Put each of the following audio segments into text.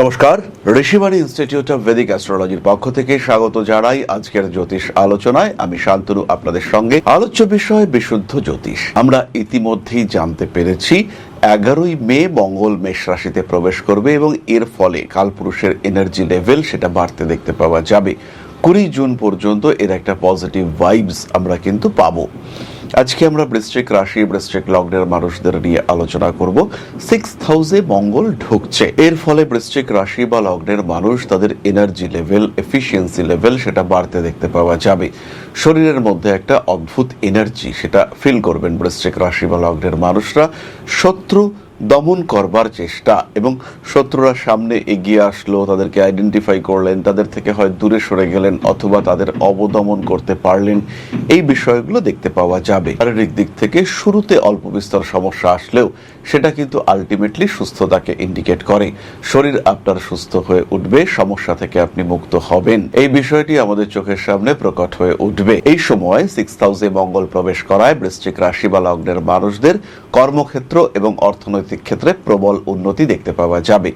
নমস্কার, Rishibani institute of Vedic অ্যাস্ট্রোলজির পক্ষ থেকে স্বাগত জানাই আজকের জ্যোতিষ আলোচনায়। আমি শান্তনু আপনাদের সঙ্গে। আলোচ্য বিষয় বিশুদ্ধ জ্যোতিষ। আমরা ইতিমধ্যেই জানতে পেরেছি 11ই মে মঙ্গল মেষ রাশিতে প্রবেশ করবে এবং এর ফলে কালপুরুষের এনার্জি লেভেল সেটা বাড়তে দেখতে পাওয়া যাবে। 20 জুন পর্যন্ত এর একটা পজিটিভ ভাইবস আমরা কিন্তু পাবো। আজকে আমরা বৃশ্চিক রাশি বৃশ্চিক লগ্নের মানুষদের নিয়ে আলোচনা করব। 6th হাউসে মঙ্গল ঢুকছে, এর ফলে বৃশ্চিক রাশি বা লগ্নের মানুষ তাদের এনার্জি লেভেল, এফিসিয়েন্সি লেভেল সেটা বাড়তে দেখতে পাওয়া যাবে। শরীরের মধ্যে একটা অদ্ভুত এনার্জি সেটা ফিল করবেন বৃশ্চিক রাশি বা লগ্নের মানুষরা। শত্রু দমন করবার চেষ্টা এবং শত্রুরা সামনে এগিয়ে আসলো, তাদেরকে আইডেন্টিফাই করলেন, তাদের থেকে হয় দূরে সরে গেলেন অথবা তাদের অবদমন করতে পারলেন, এই বিষয়গুলো দেখতে পাওয়া যাবে। শারীরিক দিক থেকে শুরুতে অল্প বিস্তর সমস্যা আসলেও সেটা কিন্তু আলটিমেটলি সুস্থতাকে ইন্ডিকেট করে। শরীর আপনার সুস্থ হয়ে উঠবে, সমস্যা থেকে আপনি মুক্ত হবেন, এই বিষয়টি আমাদের চোখের সামনে প্রকট হয়ে উঠবে। এই সময় 6th হাউসে মঙ্গল প্রবেশ করায় বৃশ্চিক রাশি বা লগ্নের মানুষদের কর্মক্ষেত্র এবং অর্থনৈতিক ক্ষেত্রে প্রবল উন্নতি দেখতে পাওয়া যাবে।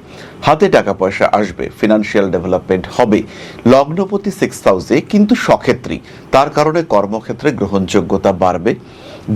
হাতে টাকা পয়সা আসবে, ফিনান্সিয়াল ডেভেলপমেন্ট হবে। লগ্নপতি 6th হাউসে কিন্তু সক্ষেত্রী, তার কারণে কর্মক্ষেত্রে গ্রহণযোগ্যতা বাড়বে।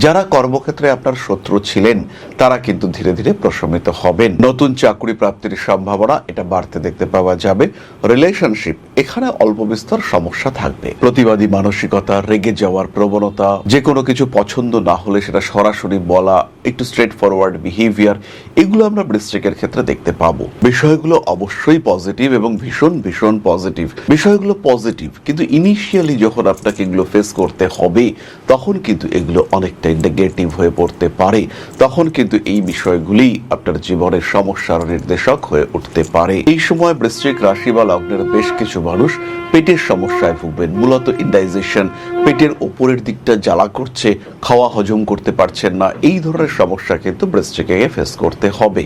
যারা কর্মক্ষেত্রে আপনার শত্রু ছিলেন তারা কিন্তু ধীরে ধীরে প্রশমিত হবেন। নতুন চাকরি প্রাপ্তির সম্ভাবনা এটা বাড়তে দেখতে পাওয়া যাবে। রিলেশনশিপ এখানে অল্প বিস্তর সমস্যা থাকবে। প্রতিবাদী মানসিকতা, রেগে যাওয়ার প্রবণতা, যে কোনো কিছু পছন্দ না হলে সেটা সরাসরি বলা, একটু স্ট্রেট ফরওয়ার্ড বিহেভিয়ার, এগুলো আমরা বৃশ্চিকের ক্ষেত্রে দেখতে পাবো। বিষয়গুলো অবশ্যই পজিটিভ এবং ভীষণ ভীষণ পজিটিভ। বিষয়গুলো পজিটিভ, কিন্তু ইনিশিয়ালি যখন আপনাকে এগুলো ফেস করতে হবে তখন কিন্তু এগুলো অনেকটাই নেগেটিভ হয়ে পড়তে পারে। তখন কিন্তু এই বিষয়গুলি আপনার জীবনের সমস্যার নির্দেশক হয়ে উঠতে পারে। এই সময় বৃশ্চিক রাশি বা লগ্নের বেশ কিছু মানুষ পেটের সমস্যায় ভুগবেন। মূলত ইন্ডাইজেশন, পেটের উপরের দিকটা জ্বালা করছে, খাওয়া হজম করতে পারছেন না, এই ধরনের সমস্যা কিন্তু বৃশ্চিকে ফেস করতে হবে।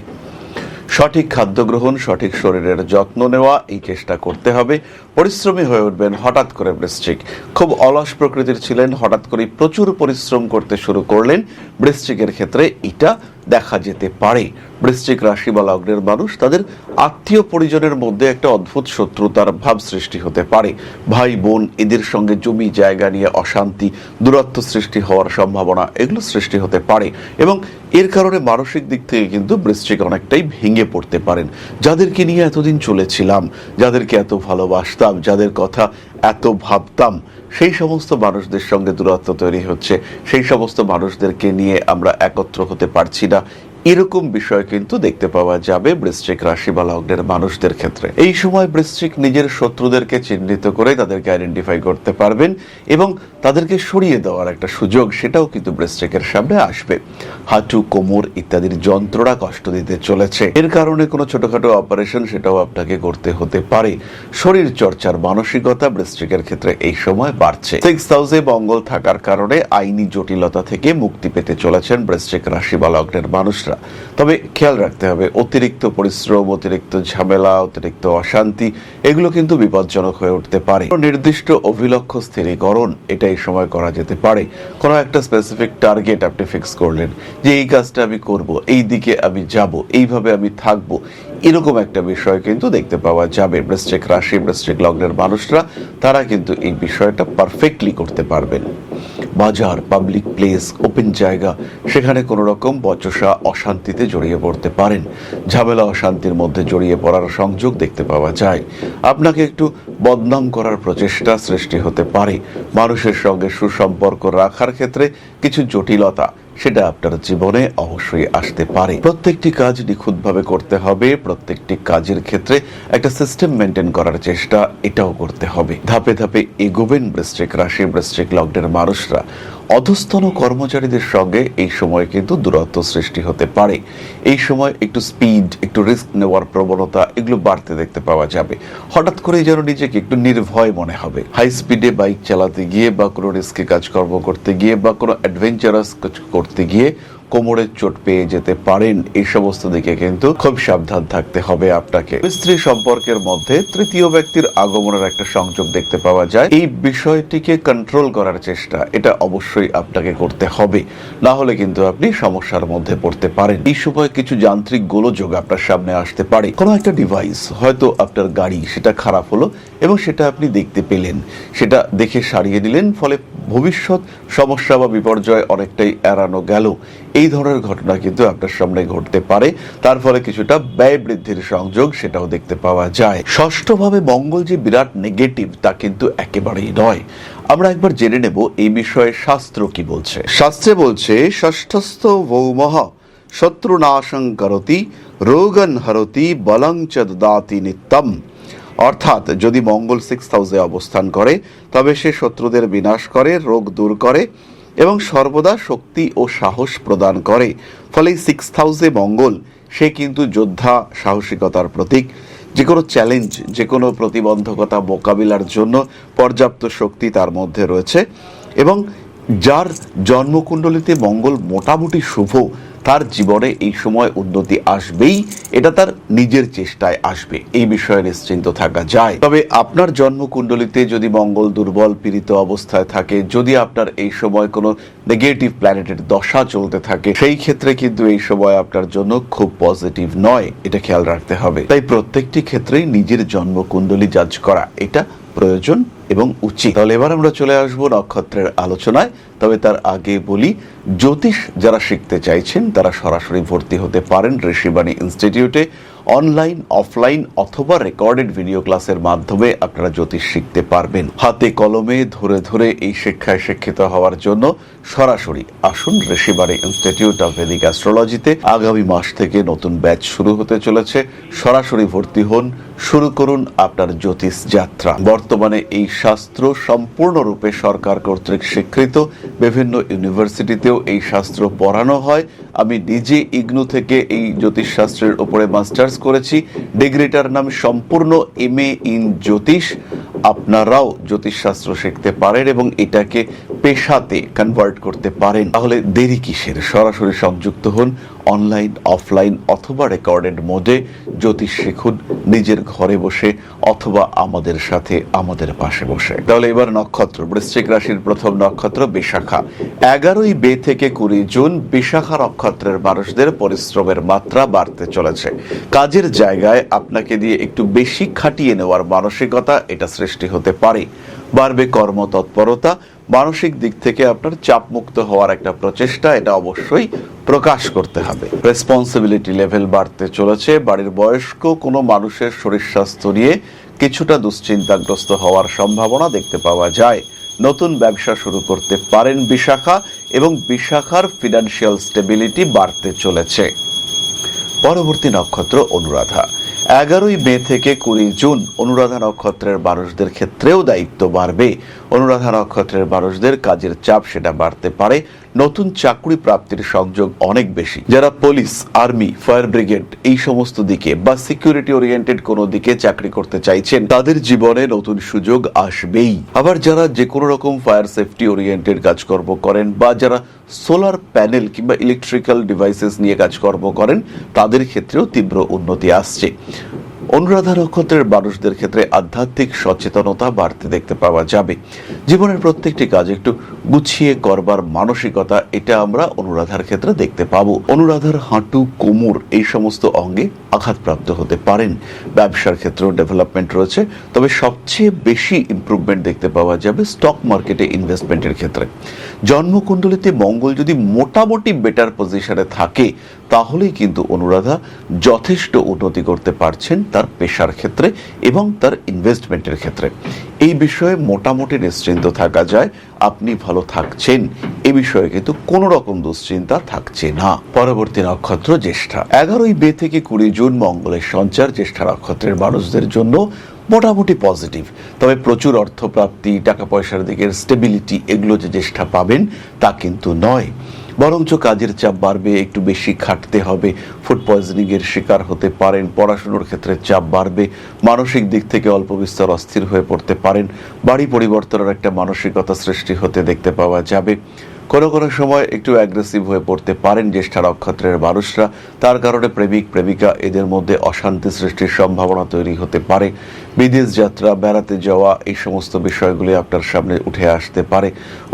সঠিক খাদ্য গ্রহণ, সঠিক শরীরের যত্ন নেওয়া, এই চেষ্টা করতে হবে। পরিশ্রমী হয়ে উঠবেন। হঠাৎ করে বৃশ্চিক খুব অলস প্রকৃতির ছিলেন, হঠাৎ করে প্রচুর পরিশ্রম করতে শুরু করলেন। বৃশ্চিকের ক্ষেত্রে এটা দেখা যেতে পারে। বৃশ্চিক রাশি বা লগ্নের মানুষ তাদের আত্মীয় পরিজনের মধ্যে একটা অদ্ভুত শত্রুতার ভাব সৃষ্টি হতে পারে। ভাই বোন এদের সঙ্গে জমি জায়গা নিয়ে অশান্তি, দূরত্ব সৃষ্টি হওয়ার সম্ভাবনা এগুলো সৃষ্টি হতে পারে এবং এর কারণে মানসিক দিক থেকে কিন্তু বৃশ্চিক অনেকটাই ভেঙে পড়তে পারেন। যাদেরকে নিয়ে এতদিন চলেছিলাম, যাদেরকে এত ভালোবাসতাম, যাদের কথা এত ভাবতাম, সেই সমস্ত মানুষদের সঙ্গে দূরত্ব তৈরি হচ্ছে, সেই সমস্ত মানুষদেরকে নিয়ে আমরা একত্র হতে পারছি না, এরকম বিষয় কিন্তু দেখতে পাওয়া যাবে বৃশ্চিক রাশি বা লগ্নের মানুষদের ক্ষেত্রে। এই সময় বৃশ্চিক নিজের শত্রুদেরকে চিহ্নিত করে তাদেরকে আইডেন্টিফাই করতে পারবেন এবং তাদেরকে সরিয়ে দেওয়ার একটা সুযোগ সেটাও কিন্তু বৃশ্চিকের সামনে আসবে। হাঁটু, কোমর ইত্যাদির যন্ত্রণা কষ্ট দিতে চলেছে, এর কারণে কোনো ছোটখাটো অপারেশন সেটাও আপনাকে করতে হতে পারে। শরীর চর্চার মানসিকতা বৃশ্চিকের ক্ষেত্রে এই সময় বাড়ছে। 6th হাউসে মঙ্গল থাকার কারণে আইনি জটিলতা থেকে মুক্তি পেতে চলেছেন বৃশ্চিক রাশি বা লগ্নের মানুষরা। তবে খেয়াল রাখতে হবে, অতিরিক্ত পরিশ্রম, অতিরিক্ত ঝামেলা, অতিরিক্ত অশান্তি এগুলো কিন্তু বিপজ্জনক হয়ে উঠতে পারে। নির্দিষ্ট অভিলক্ষ্য স্থিরীকরণ এটা এই সময় করা যেতে পারে। কোনো একটা স্পেসিফিক টার্গেট আপনি ফিক্স করলেন যে এই কাজটা আমি করব, এই দিকে আমি যাব, এইভাবে আমি থাকবো, এরকম একটা বিষয় কিন্তু দেখতে পাওয়া যাবে। বৃশ্চিক রাশি বৃশ্চিক লগ্নের মানুষরা তারা কিন্তু এই বিষয়টা পারফেক্টলি করতে পারবেন। বাজার, পাবলিক প্লেস, ওপেন জায়গা, সেখানে কোনো রকম বচসা অশান্তিতে জড়িয়ে পড়তে পারেন। ঝামেলা অশান্তির মধ্যে জড়িয়ে পড়ার সংযোগ দেখতে পাওয়া যায়। আপনাকে একটু বদনাম করার প্রচেষ্টা সৃষ্টি হতে পারে। মানুষের সঙ্গে সুসম্পর্ক রাখার ক্ষেত্রে কিছু জটিলতা সেটা আপনার জীবনে অবশ্যই আসতে পারে। প্রত্যেকটি কাজ নিখুঁতভাবে করতে হবে। প্রত্যেকটি কাজের ক্ষেত্রে একটা সিস্টেম মেনটেন করার চেষ্টা এটাও করতে হবে। ধাপে ধাপে এগোবেন বৃশ্চিক রাশি বৃশ্চিক লগ্নের মানুষরা। অধস্তন কর্মচারীদের সঙ্গে এই সময় কিন্তু দূরত্ব সৃষ্টি হতে পারে। এই সময় একটু স্পিড, একটু রিস্ক নেওয়ার প্রবণতা এগুলো বাড়তে দেখতে পাওয়া যাবে। হঠাৎ করে যেন নিজেকে একটু নির্ভয় মনে হবে। হাই স্পিডে বাইক চালাতে গিয়ে বা কোনো রিস্কি কাজকর্ম করতে গিয়ে বা কোনো অ্যাডভেঞ্চারাস করতে গিয়ে কোমরের চোট পেয়ে যেতে পারেন। এই সমস্ত দিকে কিন্তু খুব সাবধান থাকতে হবে আপনাকে। স্ত্রী সম্পর্কের মধ্যে তৃতীয় ব্যক্তির আগমনের একটা সংযোগ দেখতে পাওয়া যায়। এই বিষয়টিকে কন্ট্রোল করার চেষ্টা এটা অবশ্যই আপনাকে করতে হবে, না হলে কিন্তু আপনি সমস্যার মধ্যে পড়তে পারেন। এই সময় কিছু যান্ত্রিক গোলযোগ আপনার সামনে আসতে পারে। কোনো একটা ডিভাইস, হয়তো আপনার গাড়ি, সেটা খারাপ হলো এবং সেটা আপনি দেখতে পেলেন, সেটা দেখে সারিয়ে নিলেন, ফলে ভবিষ্যৎ সমস্যা বা বিপর্যয় অনেকটাই এড়ানো গেল। এই ধরনের ঘটনা কিন্তু আপনার সামনে ঘটতে পারে। তার ফলে কিছুটা ব্যয় বৃদ্ধির সংযোগ সেটাও দেখতে পাওয়া যায়। ষষ্ঠভাবে মঙ্গল যে বিরাট নেগেটিভ তা কিন্তু একেবারেই নয়। আমরা একবার জেনে নেব এই বিষয়ে শাস্ত্র কি বলছে। শাস্ত্রে বলছে, ষষ্ঠস্থ ভৌমঃ শত্রুনাশং করতি রোগন হরতি বলং চ দদাতি নিত্যম। অর্থাৎ যদি মঙ্গল 6th হাউসে অবস্থান করে তবে সে শত্রুদের বিনাশ করে, রোগ দূর করে এবং সর্বদা শক্তি ও সাহস প্রদান করে। ফলে 6th হাউসে মঙ্গল, সে কিন্তু যোদ্ধা, সাহসিকতার প্রতীক। যে কোনো চ্যালেঞ্জ, যে কোনো প্রতিবন্ধকতা মোকাবিলার জন্য পর্যাপ্ত শক্তি তার মধ্যে রয়েছে। এবং যার জন্মকুণ্ডলিতে মঙ্গল মোটামুটি শুভ, তার জীবনে এই সময় উন্নতি আসবেই, এটা তার নিজের চেষ্টায় আসবে, এই বিষয়ে নিশ্চিন্ত থাকা যায়। তবে আপনার জন্মকুণ্ডলিতে যদি মঙ্গল দুর্বল পীড়িত অবস্থায় থাকে, যদি আপনার এই সময় কোনো নেগেটিভ প্ল্যানেটের দশা চলতে থাকে, সেই ক্ষেত্রে কিন্তু এই সময় আপনার জন্য খুব পজিটিভ নয়, এটা খেয়াল রাখতে হবে। তাই প্রত্যেকটি ক্ষেত্রেই নিজের জন্মকুণ্ডলী জাজ করা এটা প্রয়োজন এবং উচিত। তাহলে এবার আমরা চলে আসবো নক্ষত্রের আলোচনায়। তবে তার আগে বলি, জ্যোতিষ যারা শিখতে চাইছেন তারা সরাসরি ভর্তি হতে পারেন ঋষিবাণী ইনস্টিটিউটে। অনলাইন, অফলাইন অথবা রেকর্ডেড ভিডিও ক্লাসের মাধ্যমে আপনারা জ্যোতিষ শিখতে পারবেন। হাতে কলমে ধরে ধরে এই শিক্ষায় শিক্ষিত হওয়ার জন্য সরাসরি আসুন ঋষিবাণী ইনস্টিটিউট অফ ভেদিক অ্যাস্ট্রোলজিতে। আগামী মাস থেকে নতুন ব্যাচ শুরু হতে চলেছে। সরাসরি ভর্তি হন, শুরু করুন আপনার জ্যোতিষ যাত্রা। বর্তমানে এই শাস্ত্র সম্পূর্ণরূপে সরকার কর্তৃক স্বীকৃত। বিভিন্ন ইউনিভার্সিটিতেও এই শাস্ত্র পড়ানো হয়। আমি নিজে ইগনু থেকে এই জ্যোতিষ শাস্ত্রের উপরে মাস্টার্স করেছি। ডিগ্রিটার নাম সম্পূর্ণ MA ইন জ্যোতিষ। আপনারাও জ্যোতিষশাস্ত্র শিখতে পারেন এবং এটাকে পেশাতে কনভার্ট করতে পারেন। তাহলে দেরি কিসের? সরাসরি সংযুক্ত হন, অনলাইন, অফলাইন অথবা রেকর্ডেড মোডে জ্যোতিষ শিখুন, নিজের ঘরে বসে অথবা আমাদের সাথে, আমাদের পাশে বসে। তাহলে এবার নক্ষত্র, বৃশ্চিক রাশির প্রথম নক্ষত্র বিশাখা। 11ই মে থেকে 20 জুন বিশাখা নক্ষত্রের মানুষদের পরিশ্রমের মাত্রা বাড়তে চলেছে। কাজের জায়গায় আপনাকে দিয়ে একটু বেশি খাটিয়ে নেওয়ার মানসিকতা এটা সৃষ্টি হতে পারে। বাড়বে কর্মতৎপরতা, মানসিক দিক থেকে আপনার চাপমুক্ত হওয়ার একটা প্রচেষ্টা, এটা অবশ্যই প্রকাশ করতে হবে। রেসপন্সিবিলিটি লেভেল বাড়তে চলেছে। বাড়ির বয়স্ক কোনো মানুষের শরীর স্বাস্থ্য নিয়ে কিছুটা দুশ্চিন্তাগ্রস্ত হওয়ার সম্ভাবনা দেখতে পাওয়া যায়। নতুন ব্যবসা শুরু করতে পারেন বিশাখা, এবং বিশাখার ফিনান্সিয়াল স্টেবিলিটি বাড়তে চলেছে। পরবর্তী নক্ষত্র অনুরাধা। 11ই মে থেকে 20 জুন অনুরাধা নক্ষত্রের মানুষদের ক্ষেত্রেও দায়িত্ব বাড়বে। অনুরাধা নক্ষত্রের মানুষদের কাজের চাপ সেটা বাড়তে পারে। নতুন চাকরি প্রাপ্তির সংযোগ অনেক বেশি। যারা পুলিশ, আর্মি, ফায়ার ব্রিগেড এই সমস্ত দিকে বা সিকিউরিটি ওরিয়েন্টেড কোনো দিকে চাকরি করতে চাইছেন, তাদের জীবনে নতুন সুযোগ আসবেই। আবার যারা যে কোনো রকম ফায়ার সেফটি ওরিয়েন্টেড কাজকর্ম করেন বা যারা সোলার প্যানেল কিংবা ইলেকট্রিক্যাল ডিভাইসেস নিয়ে কাজকর্ম করেন, তাদের ক্ষেত্রেও তীব্র উন্নতি আসছে। অনুরাধা নক্ষত্রের মানুষদের ক্ষেত্রে আধ্যাত্মিক সচেতনতা বাড়তে দেখতে পাওয়া যাবে। জীবনের প্রত্যেকটি কাজ একটু গুছিয়ে করবার মানসিকতা, এটা আমরা অনুরাধার ক্ষেত্রে দেখতে পাবো। অনুরাধার হাঁটু, কোমর এই সমস্ত অঙ্গে আঘাতপ্রাপ্ত হতে পারেন। ব্যবসার ক্ষেত্রেও ডেভেলপমেন্ট রয়েছে, তবে সবচেয়ে বেশি ইমপ্রুভমেন্ট দেখতে পাওয়া যাবে স্টক মার্কেটে ইনভেস্টমেন্টের ক্ষেত্রে। জন্মকুণ্ডলিতে মঙ্গল যদি মোটামুটি বেটার পজিশনে থাকে, তাহলেই কিন্তু অনুরাধা যথেষ্ট উন্নতি করতে পারছেন তার পেশার ক্ষেত্রে এবং তার ইনভেস্টমেন্টের ক্ষেত্রে। এই বিষয়ে মোটামুটি নিশ্চিন্ত থাকা যায়। আপনি ভালো থাকছেন, এ বিষয়ে কিন্তু কোনো রকম দুশ্চিন্তা থাকছে না। পরবর্তী নক্ষত্র জ্যেষ্ঠা। 11ই মে থেকে 20 জুন মঙ্গলের সঞ্চার জ্যেষ্ঠা নক্ষত্রের মানুষদের জন্য মোটামুটি পজিটিভ। তবে প্রচুর অর্থপ্রাপ্তি, টাকা পয়সার দিকের স্টেবিলিটি, এগুলো যে জ্যেষ্ঠা পাবেন তা কিন্তু নয়। বরঞ্চ কাজের চাপ বাড়বে, একটু বেশি খাটতে হবে, ফুড পয়জনিং এর শিকার হতে পারেন, পড়াশুনোর ক্ষেত্রে চাপ বাড়বে, মানসিক দিক থেকে অল্প বিস্তর অস্থির হয়ে পড়তে পারেন, বাড়ি পরিবর্তনের একটা মানসিকতা সৃষ্টি হতে দেখতে পাওয়া যাবে। কোনো কোনো সময় একটু অ্যাগ্রেসিভ হয়ে পড়তে পারেন জ্যেষ্ঠ নক্ষত্রের মানুষরা। তার কারণে প্রেমিক প্রেমিকা এদের মধ্যে অশান্তি সৃষ্টির সম্ভাবনা তৈরি হতে পারে। বিদেশ যাত্রা, বেড়াতে যাওয়া, এই সমস্ত বিষয়গুলি আপনার সামনে উঠে আসতে পারে।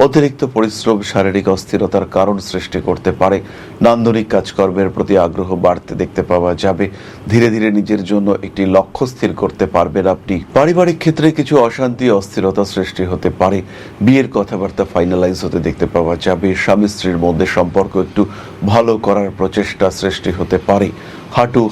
অতিরিক্ত পরিশ্রম শারীরিক অস্থিরতার কারণ সৃষ্টি করতে পারে। নান্দনিক কাজকর্মের প্রতি আগ্রহ বাড়তে দেখতে পাওয়া যাবে। ধীরে ধীরে নিজের জন্য একটি লক্ষ্য স্থির করতে পারবেন আপনি। পারিবারিক ক্ষেত্রে কিছু অশান্তি অস্থিরতা সৃষ্টি হতে পারে। বিয়ের কথাবার্তা ফাইনালাইজ হতে দেখতে পাওয়া যাবে। স্বামী স্ত্রীর মধ্যে সম্পর্ক একটু ভালো করার প্রচেষ্টা সৃষ্টি হতে পারে।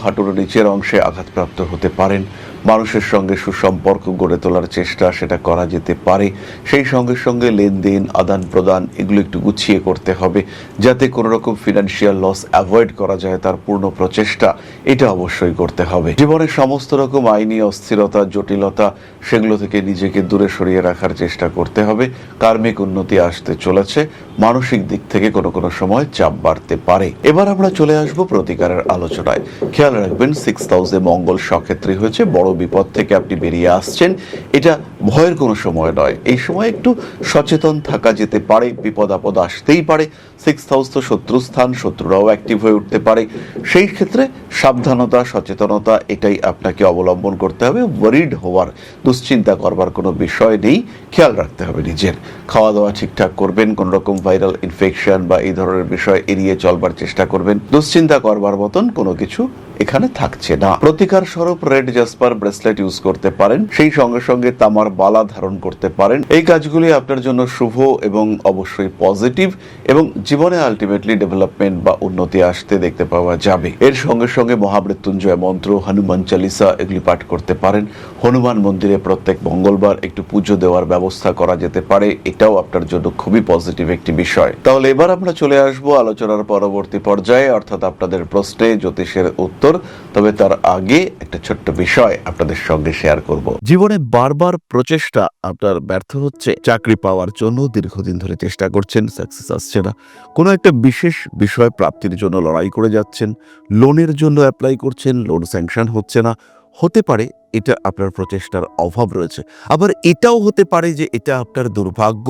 হাঁটুর নিচের অংশে আঘাতপ্রাপ্ত হতে পারেন। মানুষের সঙ্গে সুসম্পর্ক গড়ে তোলার চেষ্টা সেটা করা যেতে পারে। সেই সঙ্গে সঙ্গে লেনদেন, আদান প্রদান এগুলো একটু গুছিয়ে করতে হবে, যাতে কোনো রকম ফিনান্সিয়াল লস অ্যাভয়েড করা যায়। তার পূর্ণ প্রচেষ্টা এটা অবশ্যই করতে হবে। জীবনের সমস্ত রকম আইনি অস্থিরতা, জটিলতা সেগুলো থেকে নিজেকে দূরে সরিয়ে রাখার চেষ্টা করতে হবে। কার্মিক উন্নতি আসতে চলেছে। মানসিক দিক থেকে কোনো কোনো সময় চাপ বাড়তে পারে। এবার আমরা চলে আসবো প্রতিকারের আলোচনায়। খেয়াল রাখবেন 6th হাউসে মঙ্গল সক্ষেত্রী হয়েছে। বড় বিপদ থেকে আপনি বেরিয়ে আসছেন, এটা ভয়ের কোনো সময় নয়। এই সময় একটু সচেতন থাকা যেতে পারে। বিপদ আপদ আসতেই পারে। 6th হাউস তো শত্রুস্থান, শত্রুরাও অ্যাক্টিভ হয়ে উঠতে পারে। সেই ক্ষেত্রে সাবধানতা, সচেতনতা এটাই আপনাকে অবলম্বন করতে হবে। ওয়ারিড হওয়ার, দুশ্চিন্তা করবার কোনো বিষয় নেই। খেয়াল রাখতে হবে নিজের। খাওয়া দাওয়া ঠিকঠাক করবেন। কোন রকম ভাইরাল ইনফেকশন বা এই ধরনের বিষয় এড়িয়ে চলবার চেষ্টা করবেন। দুশ্চিন্তা করবার মতন কোনো কিছু এখানে থাকছে না। প্রতিকার স্বরূপ রেড জাসপার ব্রেসলেট ইউজ করতে পারেন। সেই সঙ্গে সঙ্গে তামার বালা ধারণ করতে পারেন। এই কাজগুলি আপনার জন্য শুভ এবং অবশ্যই পজিটিভ, এবং জীবনে আলটিমেটলি ডেভেলপমেন্ট বা উন্নতি আসতে দেখতে পাওয়া যাবে। এর সঙ্গে সঙ্গে মহামৃত্যুঞ্জয় মন্ত্র, হনুমান চালিসা এগুলি পাঠ করতে পারেন। হনুমান মন্দিরে প্রত্যেক মঙ্গলবার একটু পুজো দেওয়ার ব্যবস্থা করা যেতে পারে। এটাও আপনার জন্য খুবই পজিটিভ একটি বিষয়। তাহলে এবার আমরা চলে আসবো আলোচনার পরবর্তী পর্যায়ে, অর্থাৎ আপনাদের প্রশ্নে জ্যোতিষের উত্তর। তবে তার আগে একটা ছোট্ট বিষয় আপনাদের সঙ্গে শেয়ার করব। জীবনে বারবার প্রচেষ্টা আপনার ব্যর্থ হচ্ছে। চাকরি পাওয়ার জন্য দীর্ঘদিন ধরে চেষ্টা করছেন, সাকসেস আসছে না। কোনো একটা বিশেষ বিষয় প্রাপ্তির জন্য লড়াই করে যাচ্ছেন, লোনের জন্য অ্যাপ্লাই করছেন, লোন স্যাংশন হচ্ছে না। হতে পারে এটা আপনার প্রচেষ্টার অভাব রয়েছে। আবার এটাও হতে পারে যে এটা আপনার দুর্ভাগ্য।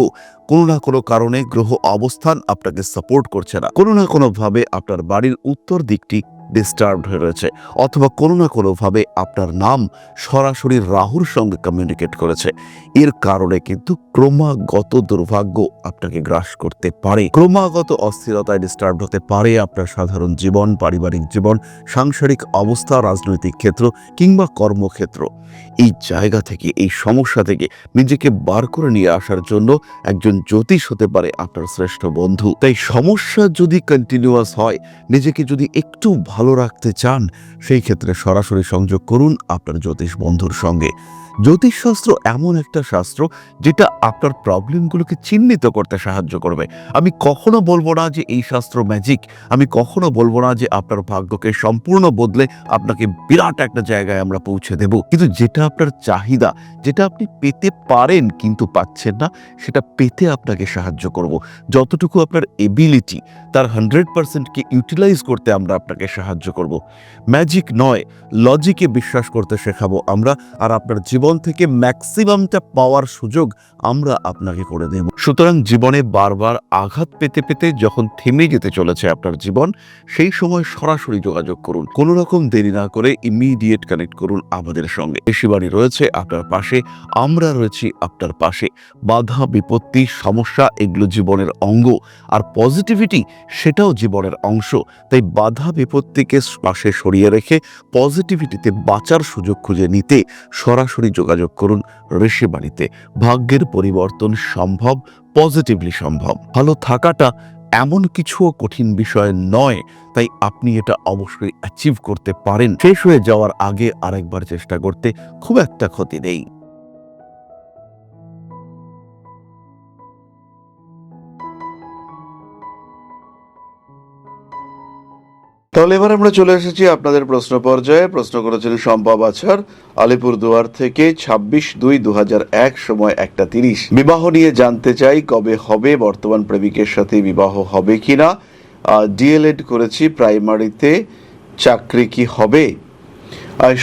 কোনো না কোনো কারণে গ্রহ অবস্থান আপনাকে সাপোর্ট করছে না। কোনো না কোনোভাবে আপনার বাড়ির উত্তর দিকটি ডিস্টার্বড হয়ে রয়েছে, অথবা কোনো না কোনোভাবে আপনার নাম সরাসরি রাহুর সঙ্গে কমিউনিকেট করেছে। এর কারণে কিন্তু ক্রমাগত দুর্ভাগ্য আপনাকে গ্রাস করতে পারে। ক্রমাগত অস্থিরতায় ডিস্টার্ব হতে পারে আপনার সাধারণ জীবন, পারিবারিক জীবন, সাংসারিক অবস্থা, রাজনৈতিক ক্ষেত্র কিংবা কর্মক্ষেত্র। এই জায়গা থেকে, এই সমস্যা থেকে নিজেকে বার করে নিয়ে আসার জন্য একজন জ্যোতিষ হতে পারে আপনার শ্রেষ্ঠ বন্ধু। তাই সমস্যা যদি কন্টিনিউয়াস হয়, নিজেকে যদি একটু ভালো রাখতে চান, সেই ক্ষেত্রে সরাসরি সংযোগ করুন আপনার জ্যোতিষ বন্ধুর সঙ্গে। জ্যোতিষশাস্ত্র এমন একটা শাস্ত্র যেটা আপনার প্রবলেমগুলোকে চিহ্নিত করতে সাহায্য করবে। আমি কখনো বলবো না যে এই শাস্ত্র ম্যাজিক। আমি কখনো বলবো না যে আপনার ভাগ্যকে সম্পূর্ণ বদলে আপনাকে বিরাট একটা জায়গায় আমরা পৌঁছে দেব। কিন্তু যেটা আপনার চাহিদা, যেটা আপনি পেতে পারেন কিন্তু পাচ্ছেন না, সেটা পেতে আপনাকে সাহায্য করব। যতটুকু আপনার এবিলিটি, তার 100%কে ইউটিলাইজ করতে আমরা আপনাকে সাহায্য করব। ম্যাজিক নয়, লজিকে বিশ্বাস করতে শেখাবো আমরা, আর আপনার জীবন থেকে ম্যাক্সিমামটা পাওয়ার সুযোগ আমরা আপনাকে করে দেব। সুতরাং জীবনে বারবার আঘাত পেতে পেতে যখন থেমে যেতে চলেছে আপনার জীবন, সেই সময় সরাসরি যোগাযোগ করুন। কোনো রকম দেরি না করে ইমিডিয়েট কানেক্ট করুন আমাদের সঙ্গে। ঋষিবাণী রয়েছে আপনার পাশে, আমরা রয়েছি আপনার পাশে। বাধা, বিপত্তি, সমস্যা এগুলো জীবনের অঙ্গ, আর পজিটিভিটি সেটাও জীবনের অংশ। তাই বাধা বিপত্তিকে পাশে সরিয়ে রেখে পজিটিভিটিতে বাঁচার সুযোগ খুঁজে নিতে সরাসরি যোগাযোগ করুন ঋষিবাণীতে। ভাগ্যের পরিবর্তন সম্ভব, পজিটিভলি সম্ভব। ভালো থাকাটা এমন কিছুও কঠিন বিষয় নয়, তাই আপনি এটা অবশ্যই অ্যাচিভ করতে পারেন। শেষ হয়ে যাওয়ার আগে আরেকবার চেষ্টা করতে খুব একটা ক্ষতি নেই। তাহলে এবার আমরা চলে এসেছি আপনাদের প্রশ্ন পর্যায়ে। প্রশ্ন করেছেন শম্পা বাছার, আলিপুরদুয়ার থেকে। 26/2/2001, সময় 1:30। বিবাহ নিয়ে জানতে চাই কবে হবে, বর্তমান প্রেমিকের সাথে বিবাহ হবে কিনা, ডিএলএড করেছি প্রাইমারিতে, চাকরি কি হবে।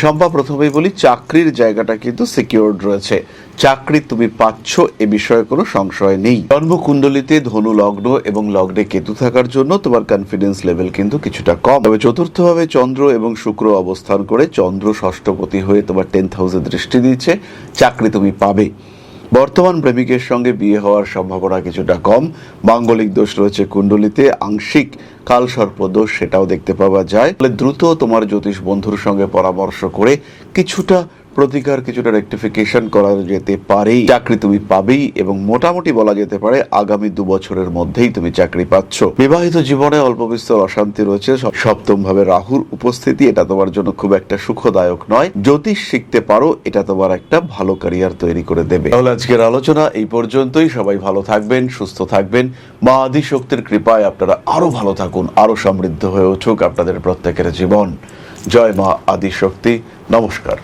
শম্পা, প্রথমেই বলি চাকরির জায়গাটা কিন্তু সিকিউরড রয়েছে, চাকরি তুমি পাচ্ছ, এ বিষয়ে কোনো সংশয় নেই। জন্মকুণ্ডলিতে ধনু লগ্ন এবং লগ্নে কেতু থাকার জন্য তোমার কনফিডেন্স লেভেল কিন্তু কিছুটা কম। তবে চতুর্থভাবে চন্দ্র এবং শুক্র অবস্থান করে চন্দ্র ষষ্ঠপতি হয়ে তোমার 10th হাউসে দৃষ্টি দিচ্ছে, চাকরি তুমি পাবে। বর্তমান প্রেমিকের সঙ্গে বিয়ে হওয়ার সম্ভাবনা কিছুটা কম। মাঙ্গলিক দোষ রয়েছে কুণ্ডলিতে, আংশিক কালসর্প দোষ সেটাও দেখতে পাওয়া যায়। ফলে দ্রুত তোমার জ্যোতিষ বন্ধুর সঙ্গে পরামর্শ করে কিছুটা প্রতিকার, কিছুটা রেকটিফিকেশন করা যেতে পারে। চাকরি তুমি পাবেই এবং মোটামুটি বলা যেতে পারে আগামী 2 বছরের মধ্যেই তুমি চাকরি পাচ্ছ। বিবাহিত জীবনে অল্প বিস্তর অশান্তি রয়েছে। সপ্তম ভাবে রাহুর উপস্থিতি, এটা তোমার জন্য খুব একটা সুখদায়ক নয়। জ্যোতিষ শিখতে পারো, এটা তোমার একটা ভালো ক্যারিয়ার তৈরি করে দেবে। তাহলে আজকের আলোচনা এই পর্যন্তই। সবাই ভালো থাকবেন, সুস্থ থাকবেন। মা আদিশক্তির কৃপায় আপনারা আরো ভালো থাকুন, আরো সমৃদ্ধ হয়ে উঠুক আপনাদের প্রত্যেকের জীবন। জয় মা আদিশক্তি। নমস্কার।